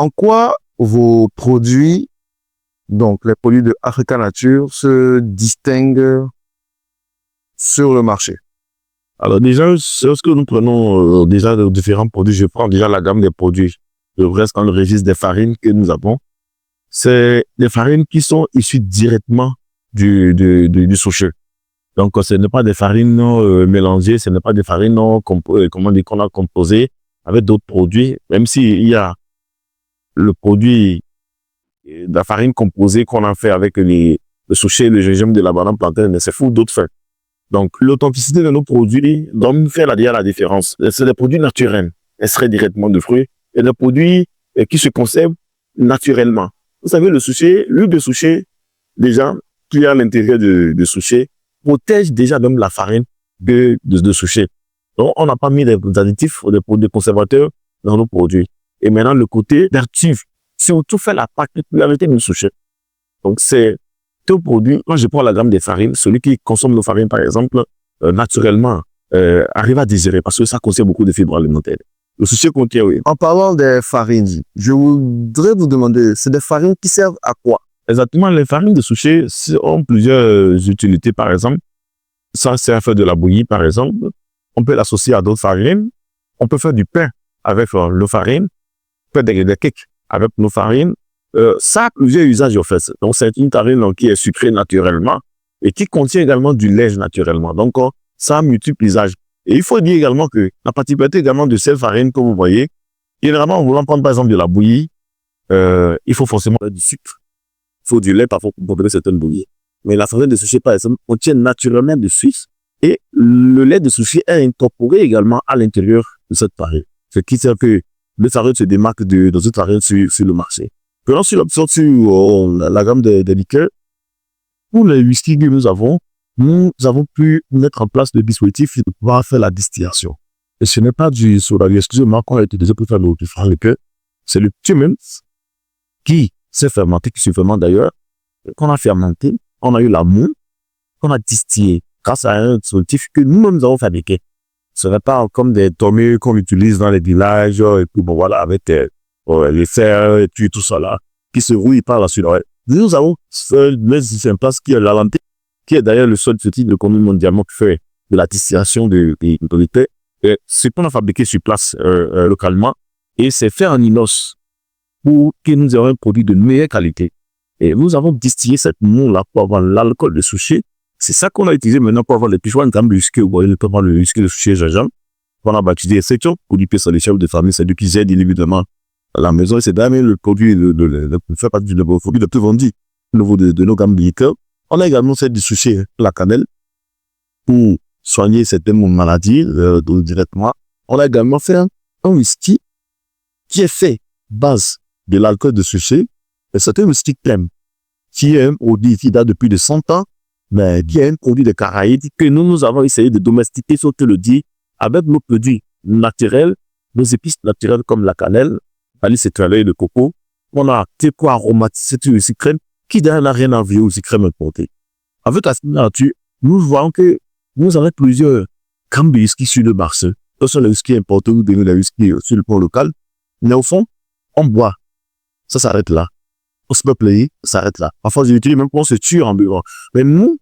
En quoi vos produits, donc les produits de Africa Nature, se distinguent sur le marché? Alors déjà, lorsque nous prenons déjà de différents produits, je prends déjà la gamme des produits. Je reste dans le registre des farines que nous avons. C'est des farines qui sont issues directement du souchet. Donc, ce n'est pas des farines mélangées, ce n'est pas des farines qu'on a composées avec d'autres produits, même s'il y a le produit de la farine composée qu'on a fait avec le souchet, le gingembre de la banane plantain, mais c'est fou d'autres faits. Donc, l'authenticité de nos produits doit nous faire la différence. C'est des produits naturels, extraits directement de fruits, et des produits qui se conservent naturellement. Vous savez, le souchet, l'huile de souchet, déjà, qui est à l'intérieur de souchet, protège déjà même la farine de souchet. Donc, on n'a pas mis des additifs ou des conservateurs dans nos produits. Et maintenant, le côté vertu, surtout fait la particularité du souchet. Donc, c'est tout produit. Quand je prends la gamme des farines, celui qui consomme nos farines, par exemple, naturellement, arrive à digérer parce que ça contient beaucoup de fibres alimentaires. Le souchet contient, oui. En parlant des farines, je voudrais vous demander, c'est des farines qui servent à quoi? Exactement, les farines de souchet ont plusieurs utilités, par exemple. Ça sert à faire de la bouillie, par exemple. On peut l'associer à d'autres farines. On peut faire du pain avec nos farines. On peut faire des cakes avec nos farines. Ça a plusieurs usages, en fait. Donc, c'est une farine qui est sucrée naturellement et qui contient également du lait naturellement. Donc, ça a multiples usages. Et il faut dire également que la particularité également de cette farine que vous voyez, généralement, en voulant prendre par exemple de la bouillie, il faut forcément du sucre. Il faut du lait parfois pour préparer certaines bouillies. Mais la farine de souchet, par exemple, contient naturellement du sucre et le lait de souchet est incorporé également à l'intérieur de cette farine. Ce qui fait que le farine se démarque de d'autres farines sur le marché. Prenons sur l'option sur la gamme des liqueurs. Pour les whisky que nous avons pu mettre en place le dispositif de pouvoir faire la distillation. Et ce n'est pas du soda, excusez-moi, qu'on a utilisé pour faire nos différents liqueurs. C'est le Tumens qui s'est fermenté, qui se fermente d'ailleurs, qu'on a fermenté, on a eu la moule, qu'on a distillé grâce à un dispositif que nous-mêmes avons fabriqué. Ce n'est pas comme des tommées qu'on utilise dans les villages et tout, bon voilà, avec les fers et puis tout ça là, qui se rouillent par la suite. Ouais. Nous avons fait une place qui est la lentille, qui est d'ailleurs le seul type de commune mondialement qui fait de la distillation de l'autorité. C'est qu'on a fabriqué sur place localement et c'est fait en inox pour que nous ayons un produit de meilleure qualité. Et nous avons distillé cette moule-là pour avoir l'alcool de souchet. C'est ça qu'on a utilisé maintenant pour avoir les plus joints de whisky. Vous voyez, le whisky de souchet gingembre. On a baptisé Secho, produit sur les chefs de famille, c'est lui qui aide évidemment à la maison. Et c'est d'ailleurs le produit fait partie du produit le plus vendu au niveau de nos gammes de liqueurs. On a également fait du souchet, la cannelle, pour soigner certaines maladies directement. On a également fait un whisky qui est fait base de l'alcool de souchet. Et c'est un whisky crème, qui est un produit qui date depuis de 100 ans, mais qui est un produit de Caraïbes que nous avons essayé de domestiquer, sauf que le dit, avec nos produits naturels, nos épices naturelles comme la cannelle, l'anis étoilé, le coco. On a acté pour aromatiser ce whisky crème qui d'ailleurs n'a rien à voir au whisky crème importé. Avec la nature, nous voyons que nous avons plusieurs gammes de whisky sur le marché. Ce sont les whisky importés ou des whisky sur le plan local. Mais au fond, on boit. Ça s'arrête là. On se peut plaire, ça s'arrête là. Parfois, je l'utilise même pour se tuer en buvant. Mais nous,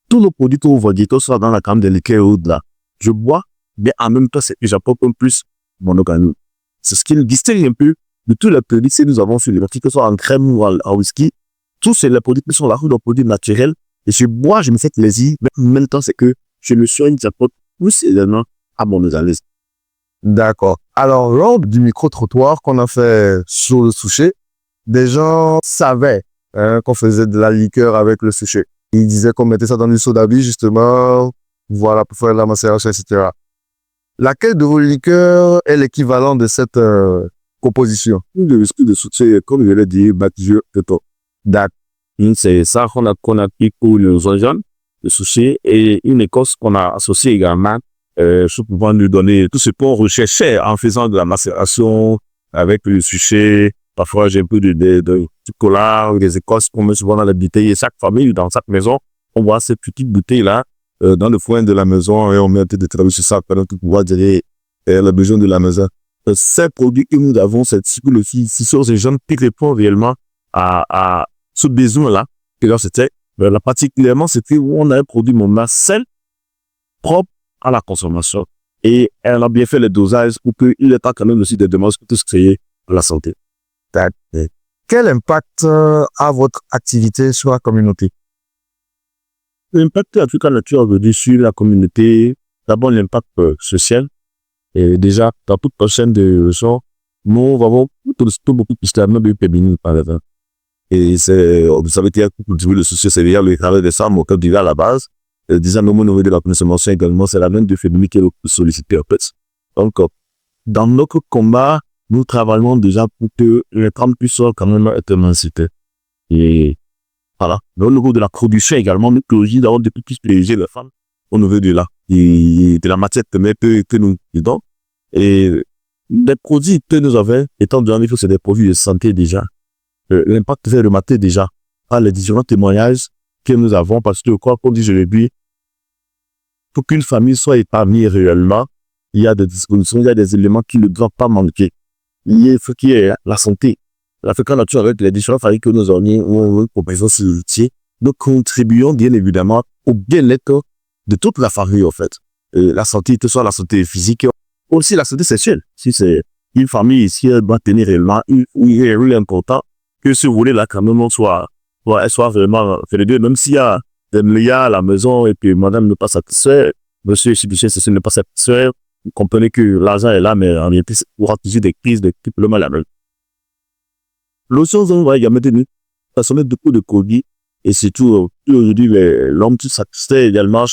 tous nos produits que vous voyez, tout ça dans la gamme des liqueurs ou de là, je bois, mais en même temps, c'est que j'apporte un plus mon organisme. C'est ce qui nous distingue un peu de tous les produits que nous avons sur les marchés, que ce soit en crème ou en whisky. Tous ces produits qui sont là, tous nos produits naturels. Et je bois, je me fais plaisir, mais en même temps, c'est que je me soigne, j'apporte plus évidemment à mon organisme. D'accord. Alors, lors du micro-trottoir qu'on a fait sur le souchet, des gens savaient qu'on faisait de la liqueur avec le souchet. Ils disaient qu'on mettait ça dans du soda vie, justement, voilà, pour faire la macération, etc. Laquelle de vos liqueurs est l'équivalent de cette composition? Le whisky de souchet, comme je l'ai dit, baptisé de top. C'est ça qu'on a pris pour le gingembre, le souchet, et une écorce qu'on a associée également, pour pouvoir nous donner tout ce qu'on recherchait en faisant de la macération avec le souchet. Parfois, j'ai un peu de chocolat ou des écorces qu'on met souvent dans la bouteille. Et chaque famille, dans chaque maison, on voit ces petites bouteilles-là dans le foin de la maison et on met un peu de travail sur ça pour pouvoir gérer les besoins de la maison. ces produits que nous avons, cette psychologie, ce sont ces jeunes qui répondent réellement à ce besoin-là. Et là, c'était, là, particulièrement, c'était où on a un produit moment sain, propre à la consommation. Et elle a bien fait le dosage pour qu'il est temps quand même aussi de demander tout ce qui est la santé. Quel impact a votre activité sur la communauté? L'impact de Africa Nature aujourd'hui sur la communauté, d'abord l'impact social. Et déjà, dans toute la chaîne de leçons, nous avons tout beaucoup plus de même féminine par exemple. Et c'est, vous savez, le social, c'est déjà le travail des femmes au Côte d'Ivoire à la base. Déjà, nous, au niveau de la consommation également, c'est la même de féminine qui est le plus sollicitée en fait. Donc, dans notre combat, nous travaillons déjà pour que les femmes puissent quand même être émancipées. Et voilà. Mais au niveau de la production également, nous produisons d'avoir de plus privilégier les femmes au niveau de la matière que nous donnons. Et les produits que nous avons, étant donné que c'est des produits de santé déjà, l'impact est remarqué déjà par les différents témoignages que nous avons, parce que quoi qu'on dit aujourd'hui, pour qu'une famille soit épargnée réellement, il y a des dispositions, il y a des éléments qui ne doivent pas manquer. Il y a ce qui est la santé. L'Africa Nature, avec les différentes familles que nous avons pour présence sur l'outil, nous contribuons bien évidemment au bien-être de toute la famille, en fait. La santé, que ce soit la santé physique, aussi la santé sexuelle. Si c'est une famille ici, elle doit tenir réellement, il est important que ce volet-là, quand même, soit vraiment fait les deux, même s'il y a des milliards à la maison et que madame n'est pas satisfaite, monsieur ceci n'est pas satisfait, vous comprenez que l'argent est là, mais en réalité, il y aura toujours des crises de type le mal. L'autre chose, on va également maintenir, ça se met beaucoup de Covid, et surtout, aujourd'hui, l'homme tout satisfait également,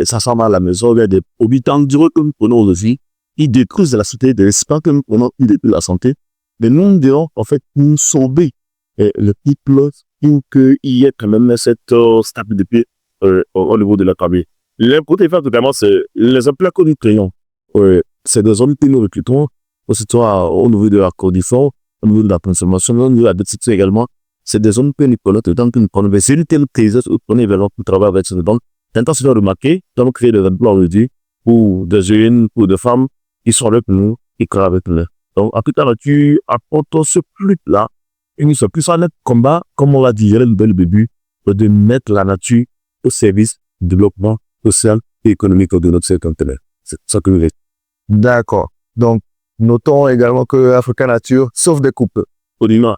ça sent mal à la maison, il y a des produits dangereux que nous prenons aussi, ils détruisent la santé, des récipients que nous prenons, ils détruisent la santé. Mais nous devons, en fait, nous sauver le peuple pour qu'il y ait quand même cette stabilité au niveau de la famille. L'important, vraiment, c'est les emplois que nous créons. C'est des hommes que nous recrutons, aussi au niveau de la condition, au niveau de la consommation, au niveau de la détection également. C'est des hommes que nous prenons, tant que nous prenons. Mais c'est une telle crise, nous prenons également pour travailler avec ce donc, l'intention de remarquer, nous avons créé des emplois aujourd'hui pour des jeunes, pour des femmes qui sont là pour nous, qui travaillent avec nous. Donc, Africa Nature apporte ce plus-là, et nous sommes plus en net combat, comme on l'a dit dès le début, de mettre la nature au service du développement social et économique de notre continent. C'est ça que nous voulons. D'accord. Donc, notons également que Africa Nature sauve des couples. Nous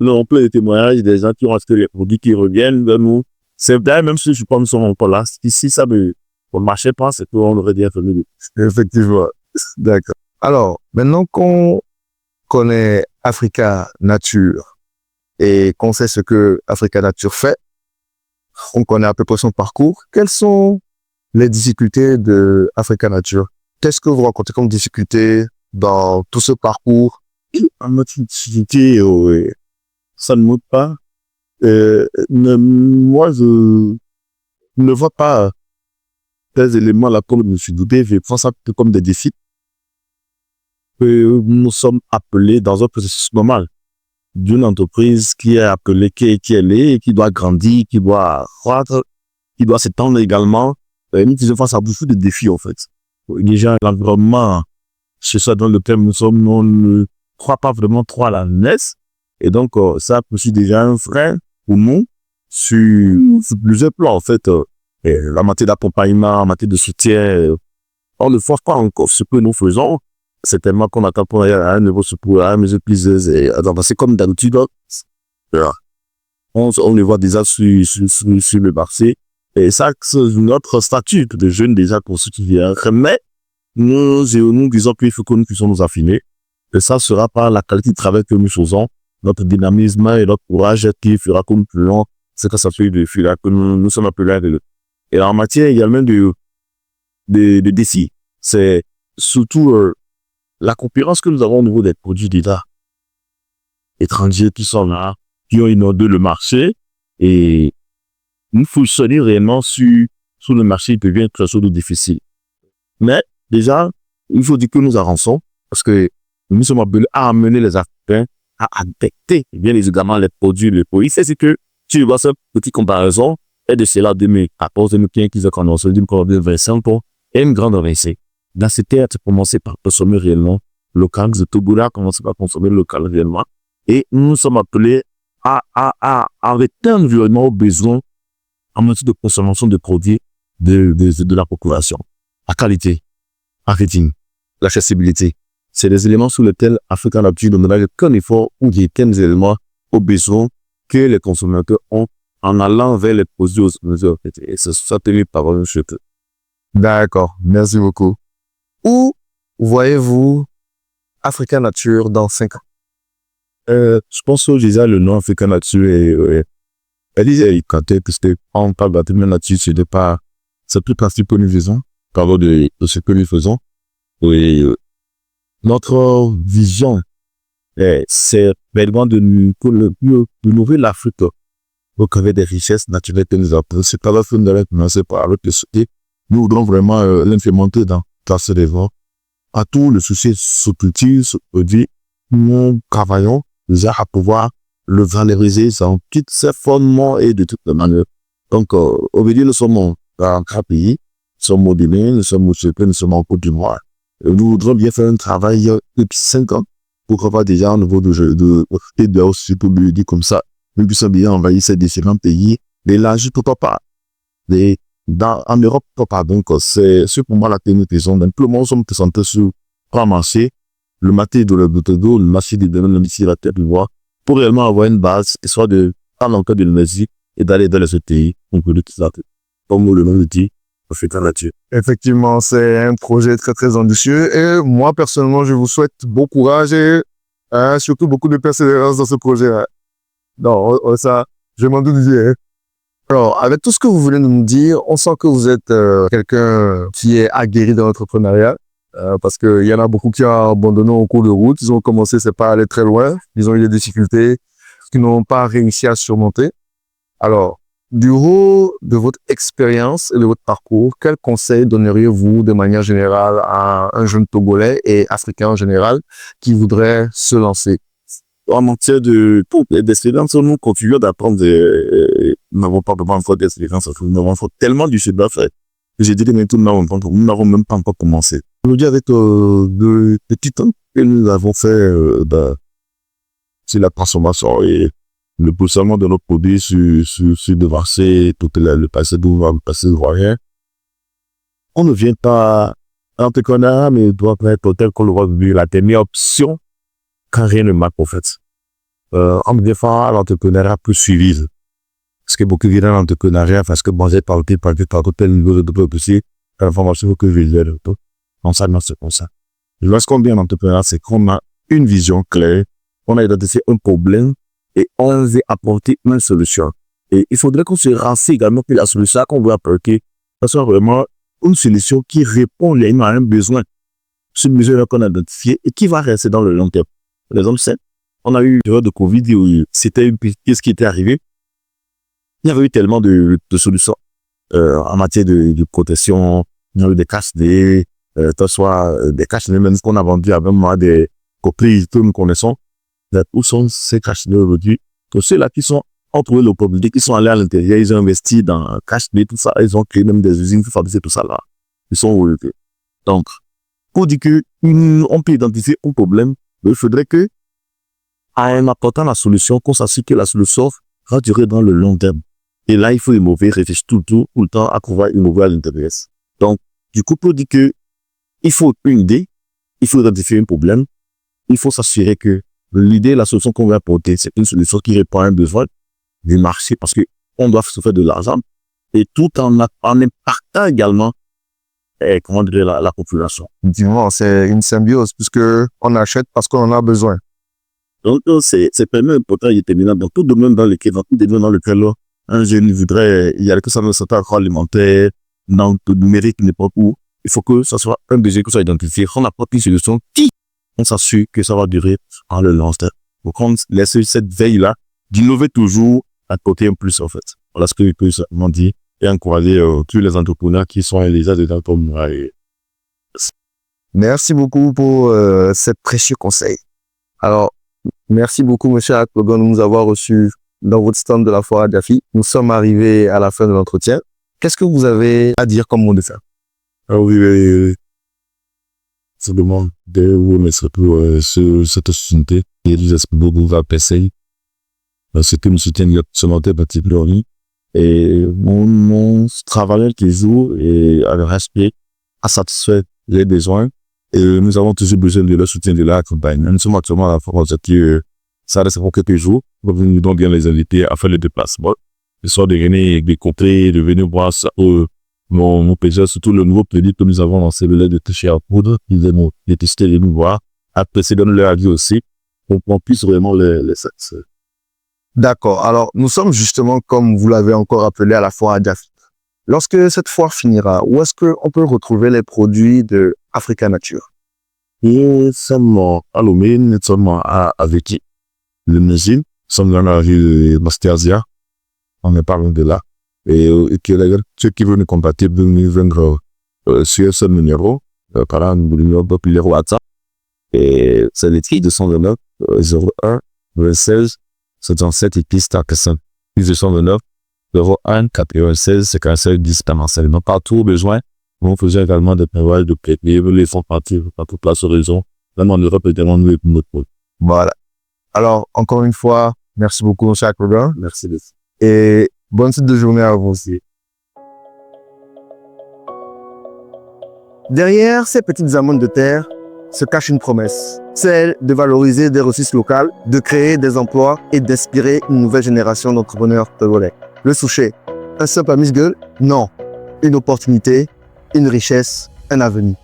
avons plein de témoignages des gens qui ont acheté les produits qui reviennent vers nous. C'est vrai, même si je pense qu'ils sont pas là. Si ça ne marchait pas, c'est qu'on aurait dit famille. Effectivement. D'accord. Alors, maintenant qu'on connaît Africa Nature et qu'on sait ce que Africa Nature fait, on connaît à peu près son parcours. Quelles sont les difficultés de Africa Nature? Qu'est-ce que vous rencontrez comme difficultés dans tout ce parcours? Notre difficulté, ça ne monte pas. Moi, je ne vois pas des éléments là comme je me suis douté. Je prends ça comme des défis. Nous sommes appelés dans un processus normal d'une entreprise qui est appelée, qui est née, qui doit grandir, qui doit croître, qui doit s'étendre également. Nous faisons face à beaucoup de défis, en fait. Déjà, l'environnement, c'est ça dans le thème, on ne croit pas vraiment trop à la naisse. Et donc, ça aussi déjà un frein pour nous sur plusieurs plans, en fait. La matière d'accompagnement, en matière de soutien, on ne force pas encore ce que nous faisons. C'est tellement qu'on attend pour aller à un niveau supérieur, à une mesure plus aisée. C'est comme d'habitude, on le voit déjà sur le marché. Et ça, c'est notre statut de jeunes déjà constitué. Mais nous disons qu'il faut que nous puissions nous affiner. Et ça sera par la qualité de travail que nous faisons, notre dynamisme et notre courage qui fera comme plus long. C'est que ça fait de fil que nous sommes appelés à de. Et en matière également de défis, c'est surtout la concurrence que nous avons au niveau des produits d'État étrangers qui sont là, qui ont inondé le marché, et nous fonctionner réellement sur le marché devient très chose de difficile. Mais déjà, il faut dire que nous avançons, parce que nous sommes appelés à amener les Africains à adapter bien évidemment les produits de pays. C'est ce que tu vois cette petite comparaison, et de cela 2014, 2015, qu'ils ont commencé d'une commande de 25 ans et une grande avancée. dans ces terres, de commencer par consommer réellement local. The Togola a commencé par consommer local réellement. Et nous sommes appelés à éteindre réellement aux besoins en matière de consommation de produits de la population. La qualité, la rating, l'accessibilité. C'est des éléments sur lesquels Africa Nature ne donne qu'un effort ou des éléments aux besoins que les consommateurs ont en allant vers les produits aux mesures. Et c'est ça tenu par un chute. D'accord, merci beaucoup. Où voyez-vous Africa Nature dans 5 ans? Je pense que déjà le nom Africa Nature est elle disait quand on parle d'Africa Nature, c'est plus pratique que nous faisons, parlons de ce que nous faisons. Et notre vision, c'est vraiment de nourrir l'Afrique. Donc, avec des richesses naturelles que nous avons. C'est pas la fin de commencer par avec le société. Nous voudrons vraiment l'implémenter dans ce développement. À tout le souci sous culture, sous produit, nous travaillons déjà à pouvoir le valoriser dans tous ses fondements et de toutes les manières. Donc, aujourd'hui, nous sommes dans un pays, nous sommes au Bénin, nous sommes au Chépé, nous sommes en Côte d'Ivoire. Nous voudrons bien faire un travail depuis 5 ans pour avoir déjà un niveau de aussi pour le dire comme ça. Nous puissions bien envahir ces différents pays. Mais là, je ne peux pas. En Europe, pas. Donc, c'est pour moi la télévision. Donc, tout le monde sommes présentés sur trois marchés. Le marché de l'auto, le marché de le marché de la terre, pour réellement avoir une base, soit de prendre en cas de l'énergie et d'aller dans les autres pays. On peut le dire, comme le nom le dit, Africa Nature. Effectivement, c'est un projet très, très ambitieux. Et moi, personnellement, je vous souhaite bon courage et surtout beaucoup de persévérance dans ce projet. Non, ça, je m'en doute bien. Alors, avec tout ce que vous venez de nous dire, on sent que vous êtes quelqu'un qui est aguerri dans l'entrepreneuriat. Parce qu'il y en a beaucoup qui ont abandonné au cours de route. Ils ont commencé, c'est pas aller très loin. Ils ont eu des difficultés qu'ils n'ont pas réussi à surmonter. Alors, du haut de votre expérience et de votre parcours, quels conseils donneriez-vous de manière générale à un jeune Togolais et Africain en général qui voudrait se lancer? En matière d'expérience, nous continuons d'apprendre. Nous n'avons pas vraiment encore d'expérience. Nous avons encore tellement du chemin à faire. J'ai dit maintenant, nous n'avons même pas encore commencé. Aujourd'hui, avec de petits temps que nous avons fait sur la transformation et le positionnement de nos produits sur devancer tout le passé ivoirien, on ne vient pas entrepreneur, mais doit être tel qu'on le voit la dernière option quand rien ne marche, en fait. On ne vient pas à l'entrepreneuriat plus suivi. Parce que beaucoup viennent à l'entrepreneuriat parce que bon, j'ai parlé par tel niveau de possible, l'information que je vais dire. Non, ça, non, c'est comme ça. Lorsqu'on vient en entrepreneuriat, c'est qu'on a une vision claire, on a identifié un problème et on veut apporter une solution. Et il faudrait qu'on se renseigne également que la solution qu'on veut apporter, ça soit vraiment une solution qui répond à un besoin. C'est une mesure qu'on a identifiée et qui va rester dans le long terme. Par exemple, on a eu une période de Covid où c'était une pièce qui était arrivée. Il y avait eu tellement de solutions en matière de protection. Il y a eu des cache-nez, soit des cache-nez même qu'on a vendu avec moi, des copies que nous connaissons. Où sont ces cache-nez aujourd'hui? Que ceux-là qui sont entre eux, le public, qui sont allés à l'intérieur, ils ont investi dans cache-nez, tout ça. Ils ont créé même des usines pour fabriquer tout ça là. Ils sont rejetés. Donc, pour dire que on peut identifier un problème, il faudrait que, en apportant la solution, qu'on s'assure que la solution va durer dans le long terme. Et là, il faut innover, réfléchir tout le temps à pouvoir innover à l'intérieur. Donc, du coup, pour dire que il faut une idée, il faut identifier un problème, il faut s'assurer que l'idée, la solution qu'on va apporter, c'est une solution qui répond à un besoin du marché parce que on doit se faire de l'argent et tout en impactant également comment dire, la population. Effectivement, c'est une symbiose puisque on achète parce qu'on en a besoin. Donc, c'est vraiment important et déterminant dans tout domaine dans lequel un jeune voudrait, il y a que ça dans le secteur agroalimentaire, dans le numérique, n'importe où. Il faut que ça soit un besoin qui soit identifié. On apporte une solution qui, on s'assure que ça va durer en le long terme. Donc, on laisse cette veille-là d'innover toujours, à côté un plus, en fait. Voilà ce que je peux simplement dire et encourager tous les entrepreneurs qui sont déjà dedans comme moi. Merci beaucoup pour ces précieux conseils. Alors, merci beaucoup, monsieur Aklogon, de nous avoir reçus dans votre stand de la foire à Daffy. Nous sommes arrivés à la fin de l'entretien. Qu'est-ce que vous avez à dire comme mot de fin? Oui. simplement de vous remercier pour cette opportunité et j'espère beaucoup vous apprécier. Ce qui me soutient ce matin particulièrement. Et mon travail toujours est à le respect, à satisfaire les besoins. Et nous avons toujours besoin de leur soutien, de leur campagne. Nous sommes actuellement à la France que ça reste pour quelques jours. Nous devons bien les inviter à faire le déplacement. Le soir de venir découvrir, de venir voir ça, mon plaisir, surtout le nouveau produit que nous avons lancé, le lait de toucher à poudre. Ils vont les tester, les nous voir, apprécier, donner leur avis aussi, pour qu'on puisse vraiment les satisfaire. D'accord. Alors, nous sommes justement, comme vous l'avez encore appelé, à la foire à Diafit. Lorsque cette foire finira, où est-ce qu'on peut retrouver les produits de Africa Nature? Nous sommes à Lomé, nous sommes à Aveki, le musée, nous sommes dans la rue Mastasia, on est parlant de là. Et que ceux qui veulent nous contacter, nous vendre sur ce numéro, par là, nous numéro populaire WhatsApp. Et c'est le tri 229 01 26 77 et piste à Kassan. 229 01 96 57 10 enseignement. Partout au besoin. Nous faisons également des travails de préparer les fonds partir par toute la sous-région. Même en Europe, également, nous et notre monde. Voilà. Alors, encore une fois, merci beaucoup, M. Akroga. Merci. Et bonne suite de journée à vous aussi. Derrière ces petites amandes de terre se cache une promesse, celle de valoriser des ressources locales, de créer des emplois et d'inspirer une nouvelle génération d'entrepreneurs togolais. Le Souchet, un simple amuse-gueule? Non. Une opportunité, une richesse, un avenir.